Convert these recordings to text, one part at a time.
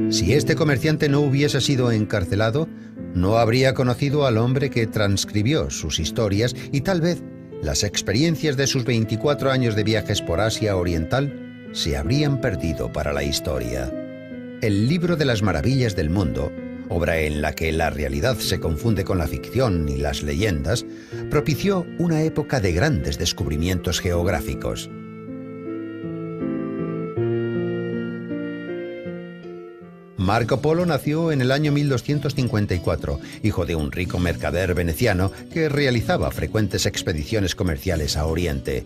Si este comerciante no hubiese sido encarcelado, no habría conocido al hombre que transcribió sus historias y tal vez las experiencias de sus 24 años de viajes por Asia Oriental se habrían perdido para la historia. El libro de las maravillas del mundo, obra en la que la realidad se confunde con la ficción y las leyendas, propició una época de grandes descubrimientos geográficos. Marco Polo nació en el año 1254, hijo de un rico mercader veneciano que realizaba frecuentes expediciones comerciales a Oriente.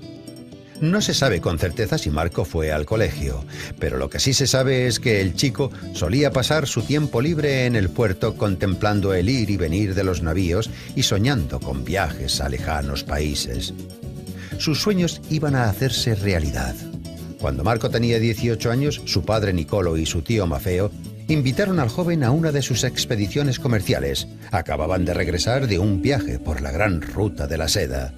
No se sabe con certeza si Marco fue al colegio, pero lo que sí se sabe es que el chico solía pasar su tiempo libre en el puerto contemplando el ir y venir de los navíos y soñando con viajes a lejanos países. Sus sueños iban a hacerse realidad. Cuando Marco tenía 18 años, su padre Nicolo y su tío Mafeo invitaron al joven a una de sus expediciones comerciales. Acababan de regresar de un viaje por la gran ruta de la seda.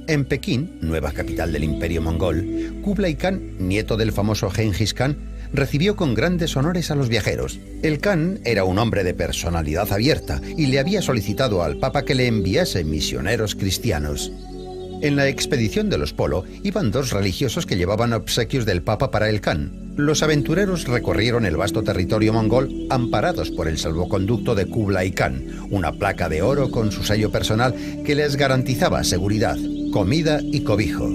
En Pekín, nueva capital del Imperio Mongol, Kublai Khan, nieto del famoso Gengis Khan, recibió con grandes honores a los viajeros. El Khan era un hombre de personalidad abierta y le había solicitado al Papa que le enviase misioneros cristianos. En la expedición de los Polo iban dos religiosos que llevaban obsequios del Papa para el Khan. Los aventureros recorrieron el vasto territorio mongol amparados por el salvoconducto de Kublai Khan, una placa de oro con su sello personal que les garantizaba seguridad, comida y cobijo.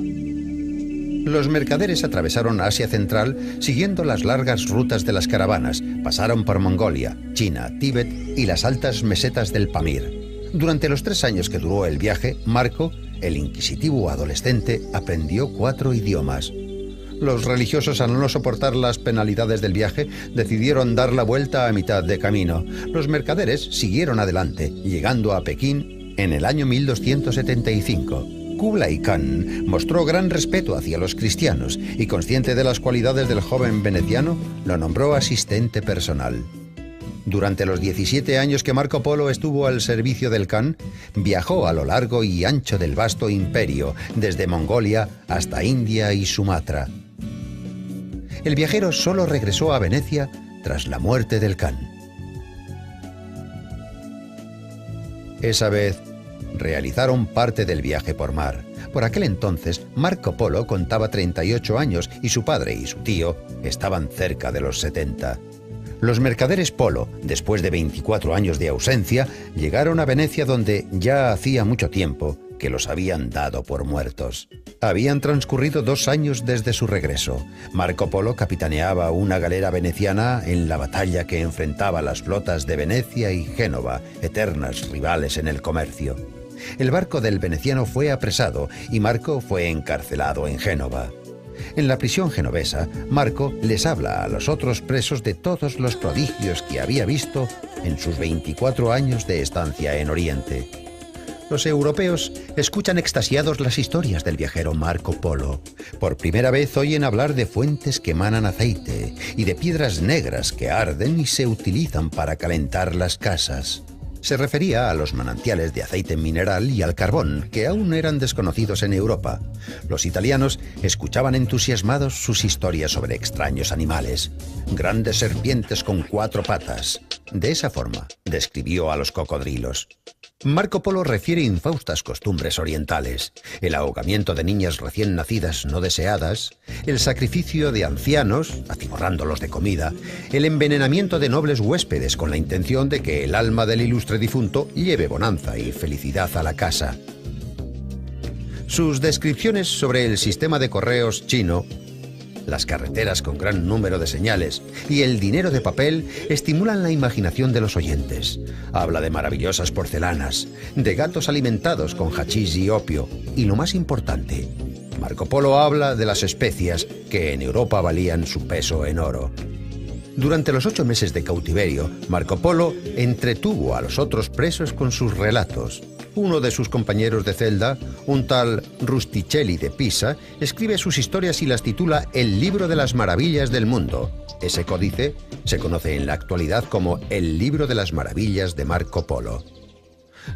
Los mercaderes atravesaron Asia Central siguiendo las largas rutas de las caravanas, pasaron por Mongolia, China, Tíbet y las altas mesetas del Pamir. Durante los 3 años que duró el viaje, Marco, el inquisitivo adolescente, aprendió 4 idiomas. Los religiosos, al no soportar las penalidades del viaje, decidieron dar la vuelta a mitad de camino. Los mercaderes siguieron adelante, llegando a Pekín en el año 1275. Kublai Khan mostró gran respeto hacia los cristianos y, consciente de las cualidades del joven veneciano, lo nombró asistente personal. Durante los 17 años que Marco Polo estuvo al servicio del Khan, viajó a lo largo y ancho del vasto imperio, desde Mongolia hasta India y Sumatra. El viajero solo regresó a Venecia tras la muerte del Khan. Esa vez realizaron parte del viaje por mar. Por aquel entonces, Marco Polo contaba 38 años y su padre y su tío estaban cerca de los 70. Los mercaderes Polo, después de 24 años de ausencia, llegaron a Venecia, donde ya hacía mucho tiempo que los habían dado por muertos. Habían transcurrido 2 años desde su regreso. Marco Polo capitaneaba una galera veneciana en la batalla que enfrentaba las flotas de Venecia y Génova, eternas rivales en el comercio. El barco del veneciano fue apresado y Marco fue encarcelado en Génova. En la prisión genovesa, Marco les habla a los otros presos de todos los prodigios que había visto en sus 24 años de estancia en Oriente. Los europeos escuchan extasiados las historias del viajero Marco Polo. Por primera vez oyen hablar de fuentes que emanan aceite y de piedras negras que arden y se utilizan para calentar las casas. Se refería a los manantiales de aceite mineral y al carbón, que aún eran desconocidos en Europa. Los italianos escuchaban entusiasmados sus historias sobre extraños animales, grandes serpientes con 4 patas. De esa forma describió a los cocodrilos. Marco Polo refiere infaustas costumbres orientales, el ahogamiento de niñas recién nacidas no deseadas, el sacrificio de ancianos, atiborrándolos de comida, el envenenamiento de nobles huéspedes con la intención de que el alma del ilustre difunto lleve bonanza y felicidad a la casa. Sus descripciones sobre el sistema de correos chino, las carreteras con gran número de señales y el dinero de papel estimulan la imaginación de los oyentes. Habla de maravillosas porcelanas, de gatos alimentados con hachís y opio, y lo más importante, Marco Polo habla de las especias que en Europa valían su peso en oro. Durante los 8 meses de cautiverio, Marco Polo entretuvo a los otros presos con sus relatos. Uno de sus compañeros de celda, un tal Rusticelli de Pisa, escribe sus historias y las titula El libro de las maravillas del mundo. Ese códice se conoce en la actualidad como el libro de las maravillas de Marco Polo.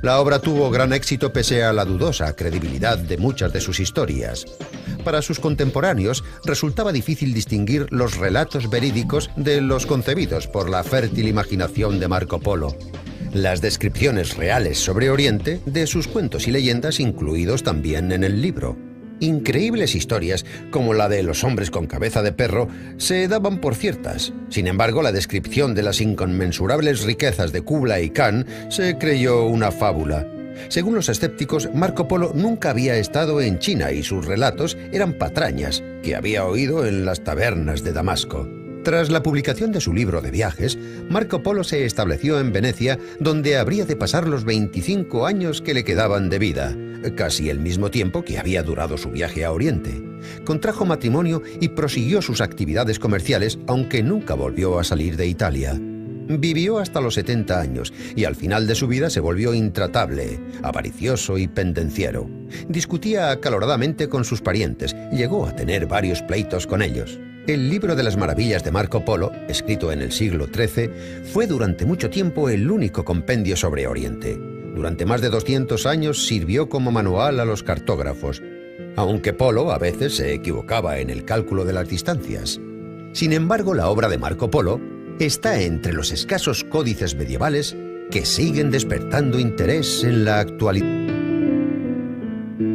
La obra tuvo gran éxito pese a la dudosa credibilidad de muchas de sus historias. Para sus contemporáneos resultaba difícil distinguir los relatos verídicos de los concebidos por la fértil imaginación de Marco Polo. Las descripciones reales sobre Oriente de sus cuentos y leyendas incluidos también en el libro. Increíbles historias, como la de los hombres con cabeza de perro, se daban por ciertas. Sin embargo, la descripción de las inconmensurables riquezas de Kublai Khan se creyó una fábula. Según los escépticos, Marco Polo nunca había estado en China y sus relatos eran patrañas que había oído en las tabernas de Damasco. Tras la publicación de su libro de viajes, Marco Polo se estableció en Venecia, donde habría de pasar los 25 años que le quedaban de vida, casi el mismo tiempo que había durado su viaje a Oriente. Contrajo matrimonio y prosiguió sus actividades comerciales, aunque nunca volvió a salir de Italia. Vivió hasta los 70 años y al final de su vida se volvió intratable, avaricioso y pendenciero. Discutía acaloradamente con sus parientes y llegó a tener varios pleitos con ellos. El libro de las maravillas de Marco Polo, escrito en el siglo XIII, fue durante mucho tiempo el único compendio sobre Oriente. Durante más de 200 años sirvió como manual a los cartógrafos, aunque Polo a veces se equivocaba en el cálculo de las distancias. Sin embargo, la obra de Marco Polo está entre los escasos códices medievales que siguen despertando interés en la actualidad.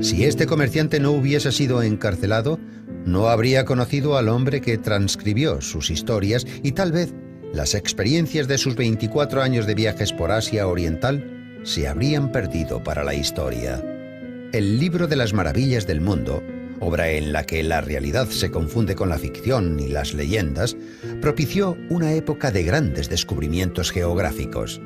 Si este comerciante no hubiese sido encarcelado, no habría conocido al hombre que transcribió sus historias y tal vez las experiencias de sus 24 años de viajes por Asia Oriental se habrían perdido para la historia. El libro de las maravillas del mundo, obra en la que la realidad se confunde con la ficción y las leyendas, propició una época de grandes descubrimientos geográficos.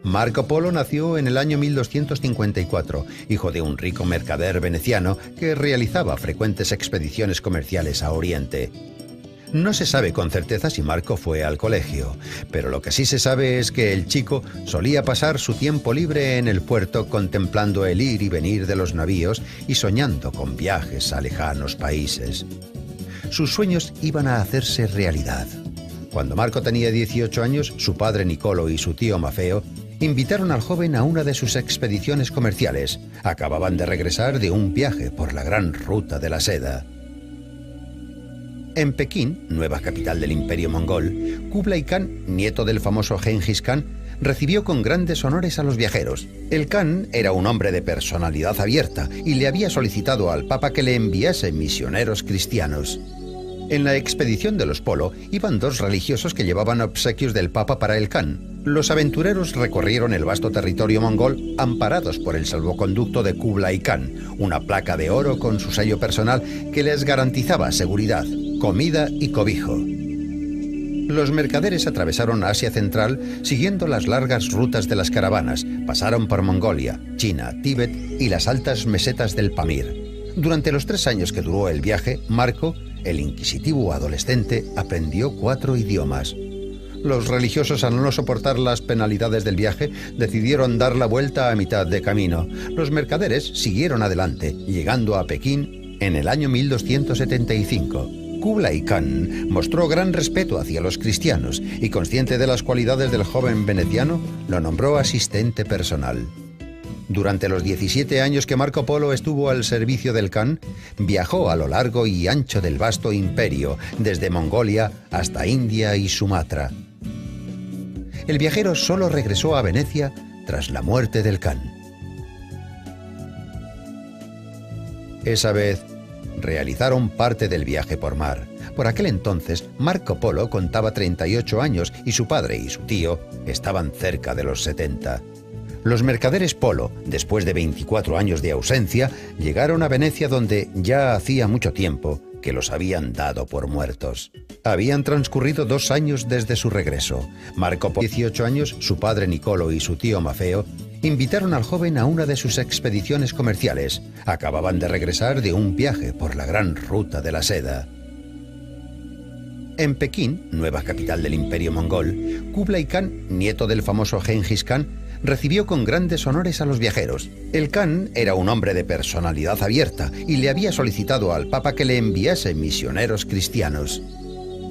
Marco Polo nació en el año 1254, hijo de un rico mercader veneciano que realizaba frecuentes expediciones comerciales a Oriente. No se sabe con certeza si Marco fue al colegio, pero lo que sí se sabe es que el chico solía pasar su tiempo libre en el puerto contemplando el ir y venir de los navíos y soñando con viajes a lejanos países. Sus sueños iban a hacerse realidad. Cuando Marco tenía 18 años, su padre Nicolo y su tío Mafeo invitaron al joven a una de sus expediciones comerciales. Acababan de regresar de un viaje por la gran ruta de la seda. En Pekín, nueva capital del Imperio Mongol, Kublai Khan, nieto del famoso Gengis Khan, recibió con grandes honores a los viajeros. El Khan era un hombre de personalidad abierta y le había solicitado al Papa que le enviase misioneros cristianos. En la expedición de los Polo iban dos religiosos que llevaban obsequios del Papa para el Khan. Los aventureros recorrieron el vasto territorio mongol amparados por el salvoconducto de Kublai Khan, una placa de oro con su sello personal que les garantizaba seguridad, comida y cobijo. Los mercaderes atravesaron Asia Central siguiendo las largas rutas de las caravanas, pasaron por Mongolia, China, Tíbet y las altas mesetas del Pamir. Durante los 3 años que duró el viaje, Marco, el inquisitivo adolescente, aprendió 4 idiomas. Los religiosos, al no soportar las penalidades del viaje, decidieron dar la vuelta a mitad de camino. Los mercaderes siguieron adelante, llegando a Pekín en el año 1275. Kublai Khan mostró gran respeto hacia los cristianos y, consciente de las cualidades del joven veneciano, lo nombró asistente personal. Durante los 17 años que Marco Polo estuvo al servicio del Khan, viajó a lo largo y ancho del vasto imperio, desde Mongolia hasta India y Sumatra. El viajero solo regresó a Venecia tras la muerte del Khan. Esa vez realizaron parte del viaje por mar. Por aquel entonces, Marco Polo contaba 38 años y su padre y su tío estaban cerca de los 70. Los mercaderes Polo, después de 24 años de ausencia, llegaron a Venecia, donde ya hacía mucho tiempo que los habían dado por muertos. Habían transcurrido 2 años desde su regreso. Marco Polo, 18 años, su padre Nicolo y su tío Mafeo invitaron al joven a una de sus expediciones comerciales. Acababan de regresar de un viaje por la gran ruta de la seda. En Pekín, nueva capital del Imperio Mongol, Kublai Khan, nieto del famoso Gengis Khan, recibió con grandes honores a los viajeros. El Khan era un hombre de personalidad abierta y le había solicitado al Papa que le enviase misioneros cristianos.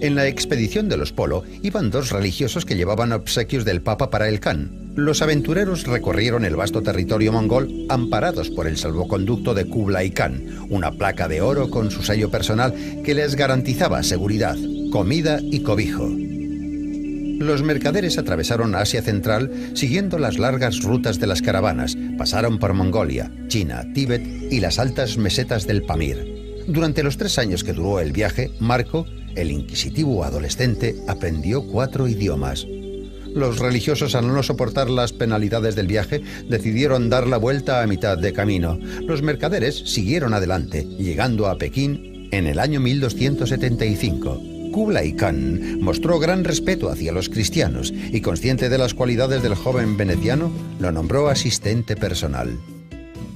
En la expedición de los Polo iban dos religiosos que llevaban obsequios del Papa para el Khan. Los aventureros recorrieron el vasto territorio mongol amparados por el salvoconducto de Kublai Khan, una placa de oro con su sello personal que les garantizaba seguridad, comida y cobijo. Los mercaderes atravesaron Asia Central siguiendo las largas rutas de las caravanas, pasaron por Mongolia, China, Tíbet y las altas mesetas del Pamir. Durante los 3 años que duró el viaje, Marco, el inquisitivo adolescente, aprendió 4 idiomas. Los religiosos, al no soportar las penalidades del viaje, decidieron dar la vuelta a mitad de camino. Los mercaderes siguieron adelante, llegando a Pekín en el año 1275. Kublai Khan mostró gran respeto hacia los cristianos y, consciente de las cualidades del joven veneciano, lo nombró asistente personal.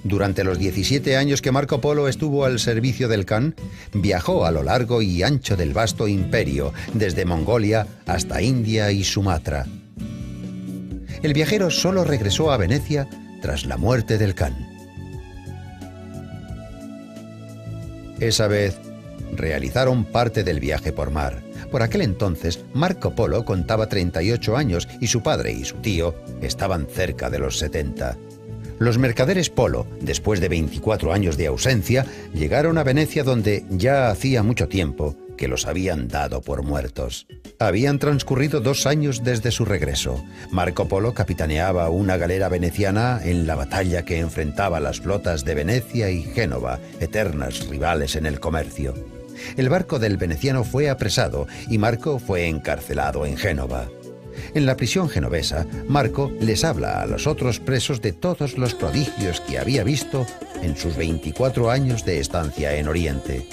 Durante los 17 años que Marco Polo estuvo al servicio del Khan, viajó a lo largo y ancho del vasto imperio, desde Mongolia hasta India y Sumatra. El viajero solo regresó a Venecia tras la muerte del Khan. Esa vez realizaron parte del viaje por mar. Por aquel entonces, Marco Polo contaba 38 años y su padre y su tío estaban cerca de los 70. Los mercaderes Polo, después de 24 años de ausencia, llegaron a Venecia, donde ya hacía mucho tiempo que los habían dado por muertos. Habían transcurrido 2 años desde su regreso. Marco Polo capitaneaba una galera veneciana en la batalla que enfrentaba las flotas de Venecia y Génova, eternas rivales en el comercio. El barco del veneciano fue apresado y Marco fue encarcelado en Génova. En la prisión genovesa, Marco les habla a los otros presos de todos los prodigios que había visto en sus 24 años de estancia en Oriente.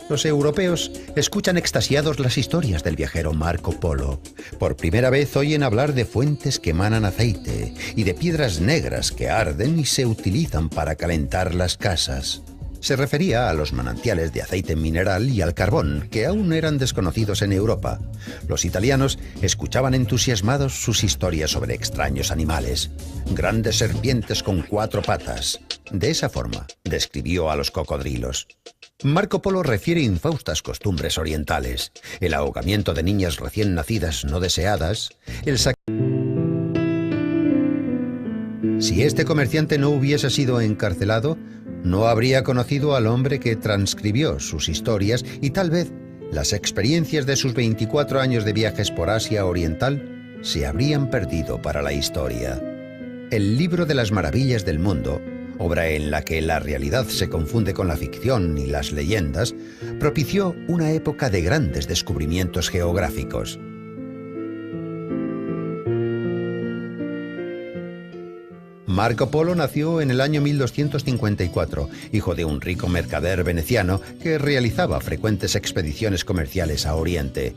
Los europeos escuchan extasiados las historias del viajero Marco Polo. Por primera vez oyen hablar de fuentes que emanan aceite y de piedras negras que arden y se utilizan para calentar las casas. Se refería a los manantiales de aceite mineral y al carbón, que aún eran desconocidos en Europa. Los italianos escuchaban entusiasmados sus historias sobre extraños animales, grandes serpientes con 4 patas. De esa forma describió a los cocodrilos. Marco Polo refiere infaustas costumbres orientales, el ahogamiento de niñas recién nacidas no deseadas, Si este comerciante no hubiese sido encarcelado, no habría conocido al hombre que transcribió sus historias y tal vez las experiencias de sus 24 años de viajes por Asia Oriental se habrían perdido para la historia. El libro de las maravillas del mundo, obra en la que la realidad se confunde con la ficción y las leyendas, propició una época de grandes descubrimientos geográficos. Marco Polo nació en el año 1254, hijo de un rico mercader veneciano que realizaba frecuentes expediciones comerciales a Oriente.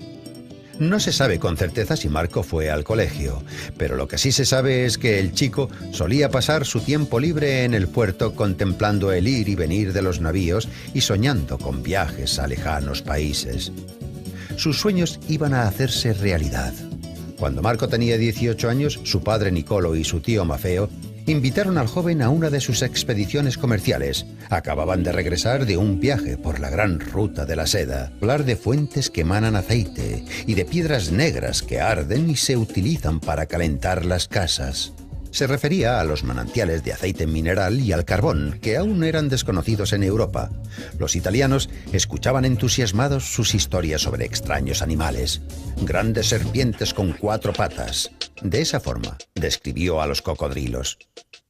No se sabe con certeza si Marco fue al colegio, pero lo que sí se sabe es que el chico solía pasar su tiempo libre en el puerto contemplando el ir y venir de los navíos y soñando con viajes a lejanos países. Sus sueños iban a hacerse realidad. Cuando Marco tenía 18 años, su padre Nicolo y su tío Mafeo invitaron al joven a una de sus expediciones comerciales. Acababan de regresar de un viaje por la gran ruta de la seda. Hablar de fuentes que emanan aceite y de piedras negras que arden y se utilizan para calentar las casas. Se refería a los manantiales de aceite mineral y al carbón, que aún eran desconocidos en Europa. Los italianos escuchaban entusiasmados sus historias sobre extraños animales, grandes serpientes con 4 patas. De esa forma describió a los cocodrilos.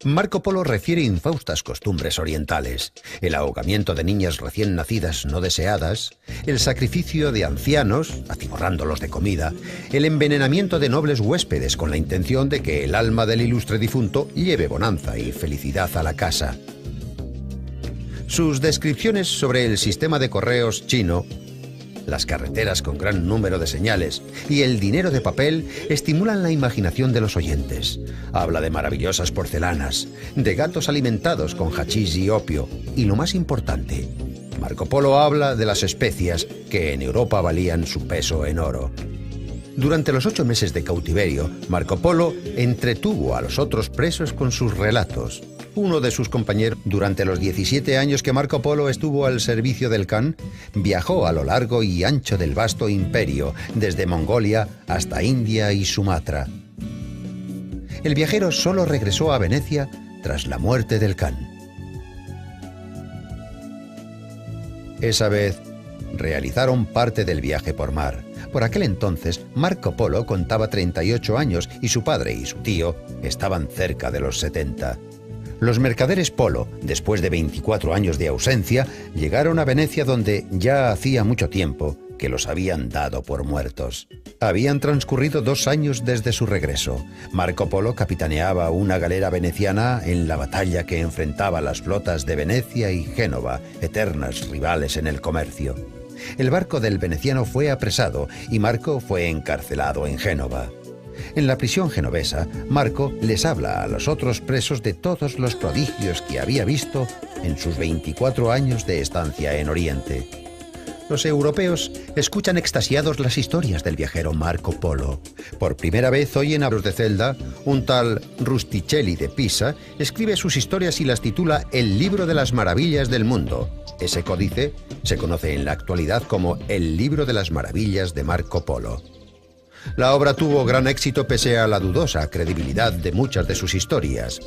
Marco Polo refiere infaustas costumbres orientales, el ahogamiento de niñas recién nacidas no deseadas, el sacrificio de ancianos, atiborrándolos de comida, el envenenamiento de nobles huéspedes con la intención de que el alma del ilustre difunto lleve bonanza y felicidad a la casa. Sus descripciones sobre el sistema de correos chino, las carreteras con gran número de señales y el dinero de papel estimulan la imaginación de los oyentes. Habla de maravillosas porcelanas, de gatos alimentados con hachís y opio y, lo más importante, Marco Polo habla de las especias que en Europa valían su peso en oro. Durante los 8 meses de cautiverio, Marco Polo entretuvo a los otros presos con sus relatos. Uno de sus compañeros, durante los 17 años que Marco Polo estuvo al servicio del Khan, viajó a lo largo y ancho del vasto imperio, desde Mongolia hasta India y Sumatra. El viajero solo regresó a Venecia tras la muerte del Khan. Esa vez realizaron parte del viaje por mar. Por aquel entonces, Marco Polo contaba 38 años y su padre y su tío estaban cerca de los 70. Los mercaderes Polo, después de 24 años de ausencia, llegaron a Venecia, donde ya hacía mucho tiempo que los habían dado por muertos. Habían transcurrido 2 años desde su regreso. Marco Polo capitaneaba una galera veneciana en la batalla que enfrentaba las flotas de Venecia y Génova, eternas rivales en el comercio. El barco del veneciano fue apresado y Marco fue encarcelado en Génova. En la prisión genovesa, Marco les habla a los otros presos de todos los prodigios que había visto en sus 24 años de estancia en Oriente. Los europeos escuchan extasiados las historias del viajero Marco Polo. Por primera vez oyen a los de Celda, un tal Rusticelli de Pisa escribe sus historias y las titula El libro de las maravillas del mundo. Ese códice se conoce en la actualidad como el libro de las maravillas de Marco Polo. La obra tuvo gran éxito pese a la dudosa credibilidad de muchas de sus historias.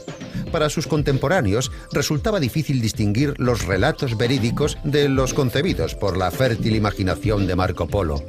Para sus contemporáneos resultaba difícil distinguir los relatos verídicos de los concebidos por la fértil imaginación de Marco Polo.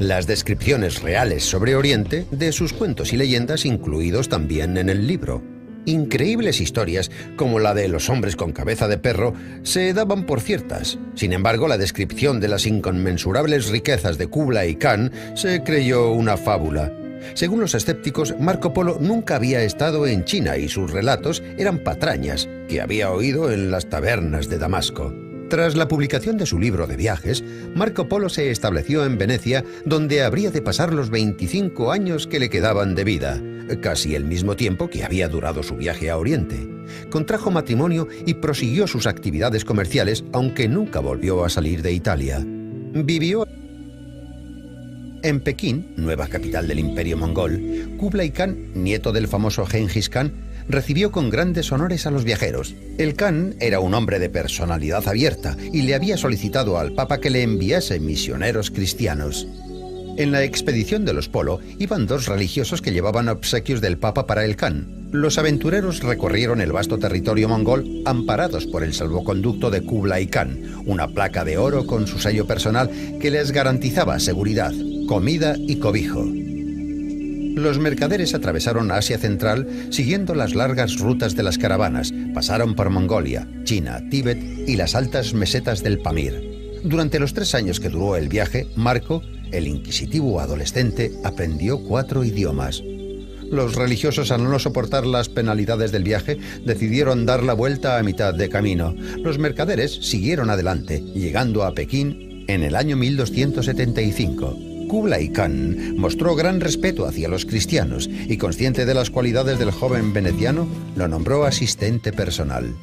Las descripciones reales sobre Oriente de sus cuentos y leyendas incluidos también en el libro. Increíbles historias, como la de los hombres con cabeza de perro, se daban por ciertas. Sin embargo, la descripción de las inconmensurables riquezas de Kublai Khan se creyó una fábula. Según los escépticos, Marco Polo nunca había estado en China y sus relatos eran patrañas que había oído en las tabernas de Damasco. Tras la publicación de su libro de viajes, Marco Polo se estableció en Venecia, donde habría de pasar los 25 años que le quedaban de vida, casi el mismo tiempo que había durado su viaje a Oriente. Contrajo matrimonio y prosiguió sus actividades comerciales, aunque nunca volvió a salir de Italia. Vivió en Pekín, nueva capital del Imperio Mongol. Kublai Khan, nieto del famoso Gengis Khan, recibió con grandes honores a los viajeros. El Khan era un hombre de personalidad abierta y le había solicitado al Papa que le enviase misioneros cristianos. En la expedición de los Polo iban 2 religiosos que llevaban obsequios del Papa para el Khan. Los aventureros recorrieron el vasto territorio mongol amparados por el salvoconducto de Kublai Khan, una placa de oro con su sello personal que les garantizaba seguridad, comida y cobijo. Los mercaderes atravesaron Asia Central siguiendo las largas rutas de las caravanas, pasaron por Mongolia, China, Tíbet y las altas mesetas del Pamir. Durante los 3 años que duró el viaje, Marco, el inquisitivo adolescente, aprendió 4 idiomas. Los religiosos, al no soportar las penalidades del viaje, decidieron dar la vuelta a mitad de camino. Los mercaderes siguieron adelante, llegando a Pekín en el año 1275. Kublai Khan mostró gran respeto hacia los cristianos y, consciente de las cualidades del joven veneciano, lo nombró asistente personal.